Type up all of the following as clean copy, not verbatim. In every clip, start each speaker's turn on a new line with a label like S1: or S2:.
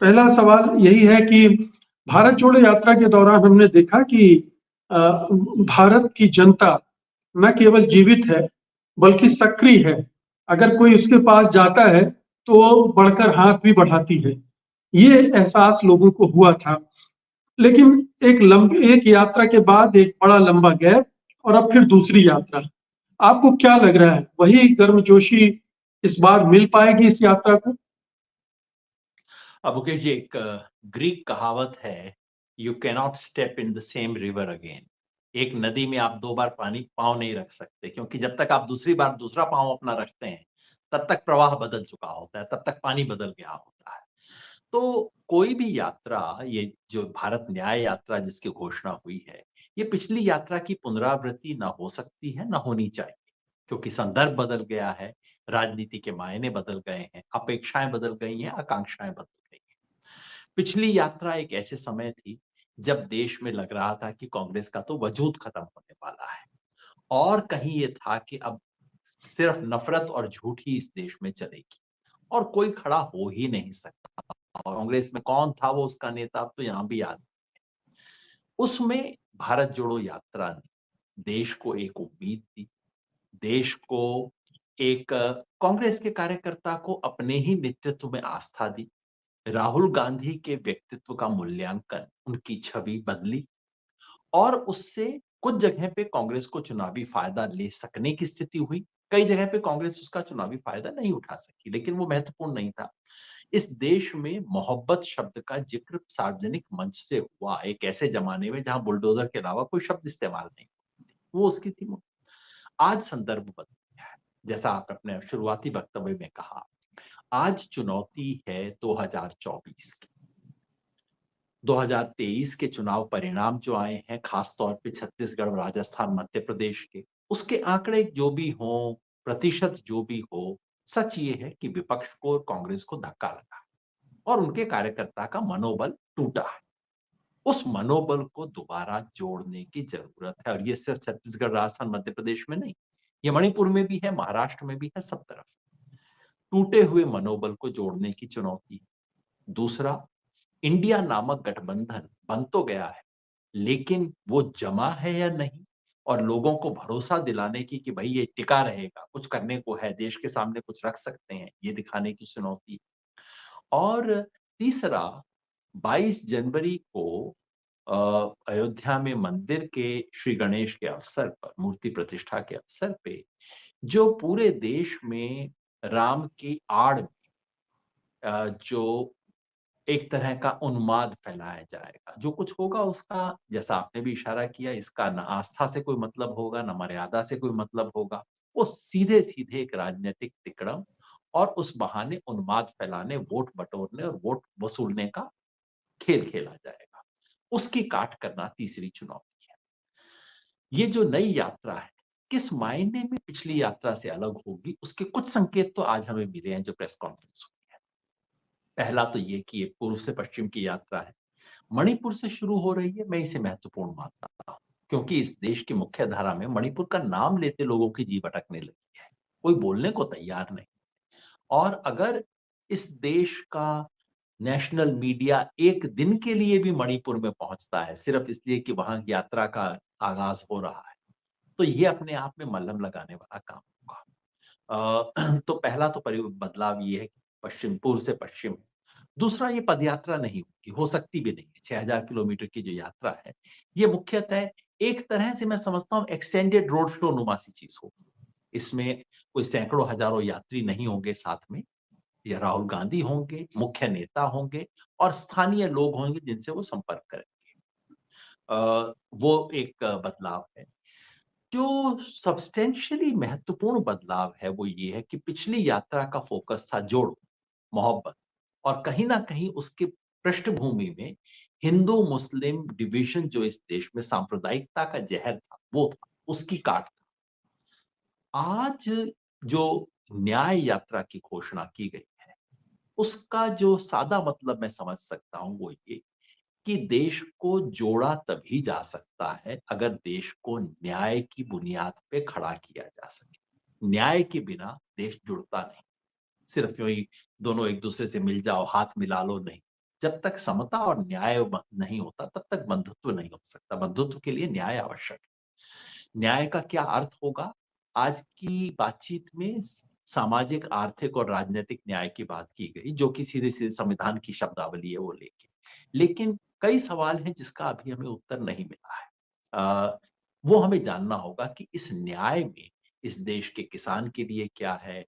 S1: पहला सवाल यही है कि भारत जोड़ो यात्रा के दौरान हमने देखा कि अ, भारत की जनता न केवल जीवित है, बल्कि सक्रिय है। अगर कोई उसके पास जाता है, तो वो बढ़कर हाथ भी बढ़ाती है। ये एहसास लोगों को हुआ था। लेकिन एक यात्रा के बाद एक बड़ा लंबा गैप और अब फिर दूसरी यात्रा। आपको क्या लग रहा है, वही गर्मजोशी इस बार मिल पाएगी इस यात्रा को?
S2: अब मुकेश जी, एक ग्रीक कहावत है, you cannot step in the same river again. एक नदी में आप दो बार पानी पाँव नहीं रख सकते, क्योंकि जब तक आप दूसरी बार दूसरा पाँव अपना रखते हैं, तब तक प्रवाह बदल चुका होता है, तब तक पानी बदल गया होता है। तो कोई भी यात्रा, ये जो भारत न्याय यात्रा जिसकी घोषणा हुई है, ये पिछली यात्रा की पुनरावृत्ति ना हो सकती है, ना होनी चाहिए। क्योंकि संदर्भ बदल गया है, राजनीति के मायने बदल गए हैं, अपेक्षाएं बदल गई हैं, आकांक्षाएं बदल गई हैं। पिछली यात्रा एक ऐसे समय थी जब देश में लग रहा था कि कांग्रेस का तो वजूद खत्म होने वाला है, और कहीं ये था कि अब सिर्फ नफरत और झूठ ही इस देश में चलेगी और कोई खड़ा हो ही नहीं सकता। और कांग्रेस में कौन था वो उसका नेता, अब तो यहां भी याद। उसमें भारत जोड़ो यात्रा ने देश को एक उम्मीद दी, देश को एक कांग्रेस के कार्यकर्ता को अपने ही नेतृत्व में आस्था दी, राहुल गांधी के व्यक्तित्व का मूल्यांकन, उनकी छवि बदली, और उससे कुछ जगह पे कांग्रेस को चुनावी फायदा ले सकने की स्थिति हुई। कई जगह पे कांग्रेस उसका चुनावी फायदा नहीं उठा सकी, लेकिन वो महत्वपूर्ण नहीं था। इस देश में मोहब्बत शब्द का जिक्र सार्वजनिक मंच से हुआ एक ऐसे जमाने में जहां बुलडोजर के अलावा कोई शब्द इस्तेमाल नहीं होते, वो उसकी थी। आज संदर्भ बदल गया है, जैसा आपने अपने शुरुआती वक्तव्य में कहा। आज चुनौती है 2024 की। 2023 के चुनाव परिणाम जो आए हैं, खास तौर पे छत्तीसगढ़, राजस्थान, मध्य प्रदेश के, उसके आंकड़े जो भी हों, प्रतिशत जो भी हो, सच ये है कि विपक्ष को और कांग्रेस को धक्का लगा और उनके कार्यकर्ता का मनोबल टूटा है। उस मनोबल को दोबारा जोड़ने की जरूरत है, और ये सिर्फ छत्तीसगढ़, राजस्थान, मध्य प्रदेश में नहीं, ये मणिपुर में भी है, महाराष्ट्र में भी है, सब तरफ टूटे हुए मनोबल को जोड़ने की चुनौती। दूसरा, इंडिया नामक गठबंधन बन तो गया है, लेकिन वो जमा है या नहीं, और लोगों को भरोसा दिलाने की कि भाई ये टिका रहेगा, कुछ करने को है, देश के सामने कुछ रख सकते हैं, ये दिखाने की चुनौती। और तीसरा, 22 जनवरी को अयोध्या में मंदिर के श्री गणेश के अवसर पर, मूर्ति प्रतिष्ठा के अवसर पे, जो पूरे देश में राम की आड़ में जो एक तरह का उन्माद फैलाया जाएगा, जो कुछ होगा उसका, जैसा आपने भी इशारा किया, इसका ना आस्था से कोई मतलब होगा, ना मर्यादा से कोई मतलब होगा। वो सीधे सीधे एक राजनीतिक तिकड़म और उस बहाने उन्माद फैलाने, वोट बटोरने और वोट वसूलने का खेल खेला जाएगा। उसकी काट करना तीसरी चुनौती है। ये जो नई यात्रा है, किस मायने में पिछली यात्रा से अलग होगी, उसके कुछ संकेत तो आज हमें मिले हैं जो प्रेस कॉन्फ्रेंस हुई है। पहला तो ये कि ये पूर्व से पश्चिम की यात्रा है, मणिपुर से शुरू हो रही है। मैं इसे महत्वपूर्ण मानता हूं, क्योंकि इस देश की मुख्य धारा में मणिपुर का नाम लेते लोगों की जीभ अटकने लगी है, कोई बोलने को तैयार नहीं। और अगर इस देश का नेशनल मीडिया एक दिन के लिए भी मणिपुर में पहुंचता है, सिर्फ इसलिए कि वहां यात्रा का आगाज हो रहा है, तो ये अपने आप में मलहम लगाने वाला काम होगा। तो पहला तो बदलाव ये है कि पश्चिम, पूर्व से पश्चिम। दूसरा, ये पदयात्रा नहीं होगी, हो सकती भी नहीं है। 6000 किलोमीटर की जो यात्रा है, ये मुख्यतः एक तरह से मैं समझता हूँ एक्सटेंडेड रोड शो नुमा सी चीज होगी। इसमें कोई सैकड़ों हजारों यात्री नहीं होंगे साथ में, या राहुल गांधी होंगे, मुख्य नेता होंगे और स्थानीय लोग होंगे जिनसे वो संपर्क करेंगे। वो एक बदलाव है। जो सब्सटेंशियली महत्वपूर्ण बदलाव है वो ये है कि पिछली यात्रा का फोकस था जोड़ो, मोहब्बत, और कहीं ना कहीं उसके पृष्ठभूमि में हिंदू मुस्लिम डिवीजन, जो इस देश में सांप्रदायिकता का जहर था, वो था, उसकी काट था। आज जो न्याय यात्रा की घोषणा की गई है, उसका जो सादा मतलब मैं समझ सकता हूं वो ये कि देश को जोड़ा तभी जा सकता है अगर देश को न्याय की बुनियाद पे खड़ा किया जा सके। न्याय के बिना देश जुड़ता नहीं। सिर्फ यूं ही दोनों एक दूसरे से मिल जाओ, हाथ मिला लो, नहीं। जब तक समता और न्याय नहीं होता तब तक बंधुत्व नहीं हो सकता। बंधुत्व के लिए न्याय आवश्यक है। न्याय का क्या अर्थ होगा? आज की बातचीत में सामाजिक, आर्थिक और राजनीतिक न्याय की बात की गई, जो कि सीधे-सीधे संविधान की शब्दावली है वो लेके। लेकिन कई सवाल हैं जिसका अभी हमें उत्तर नहीं मिला है। वो हमें जानना होगा कि इस न्याय में इस देश के किसान के लिए क्या है,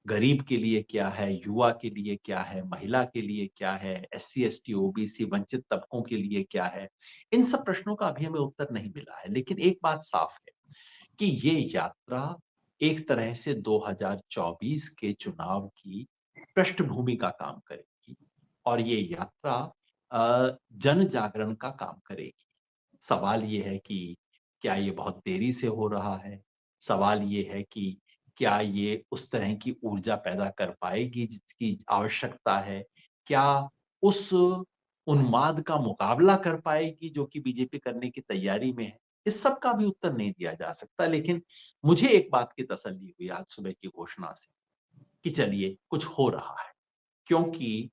S2: गरीब के लिए क्या है, युवा के लिए क्या है, महिला के लिए क्या है, एससी, एसटी, ओबीसी वंचित तबकों के लिए क्या है? इन सब प्रश्नों का अभी हमें उत्तर नहीं मिला है। लेकिन एक बात साफ है कि ये यात्रा एक तरह से 2024 के चुनाव की पृष्ठभूमि का काम करेगी और ये यात्रा जन जागरण का काम करेगी। सवाल ये है कि क्या ये बहुत देरी से हो रहा है? सवाल ये है कि क्या ये उस तरह की ऊर्जा पैदा कर पाएगी जिसकी आवश्यकता है? क्या उस उन्माद का मुकाबला कर पाएगी जो कि बीजेपी करने की तैयारी में है? इस सब का भी उत्तर नहीं दिया जा सकता, लेकिन मुझे एक बात की तसल्ली हुई आज सुबह की घोषणा से कि चलिए कुछ हो रहा है। क्योंकि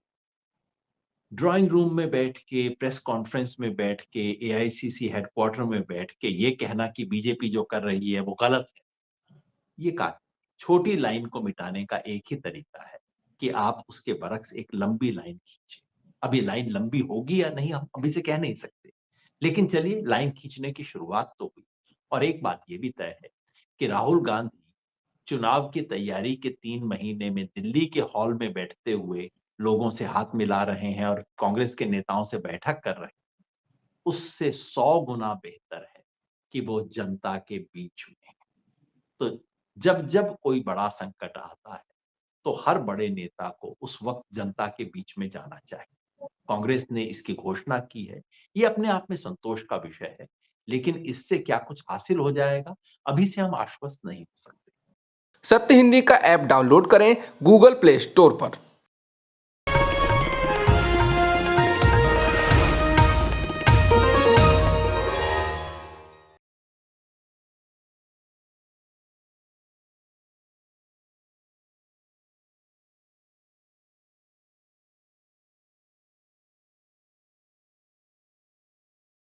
S2: ड्राइंग रूम में बैठ के, प्रेस कॉन्फ्रेंस में बैठ के, एआईसीसी हेडक्वार्टर में बैठ के ये कहना कि बीजेपी जो कर रही है वो गलत है, ये काफ़ी छोटी लाइन को मिटाने का एक ही तरीका है कि आप उसके बरक्स एक लंबी लाइन खींचे। अब ये लाइन लंबी होगी या नहीं हम अभी से कह नहीं सकते। लेकिन चलिए लाइन खींचने की शुरुआत तो हुई और एक बात ये भी तय है कि राहुल गांधी चुनाव की तैयारी के 3 महीने में दिल्ली के हॉल में बैठते हुए लोगों से हाथ मिला रहे हैं और कांग्रेस के नेताओं से बैठक कर रहे हैं, उससे 100 गुना बेहतर है कि वो जनता के बीच में है। तो जब-जब कोई बड़ा संकट आता है, तो हर बड़े नेता को उस वक़्त जनता के बीच में जाना चाहिए। कांग्रेस ने इसकी घोषणा की है, ये अपने आप में संतोष का विषय है, लेकिन इससे क्या कुछ हासिल हो जाएगा, अभी से हम आश्वस्त नहीं हो सकते।
S3: सत्य हिंदी का ऐप डाउनलोड करें गूगल प्ले स्टोर पर।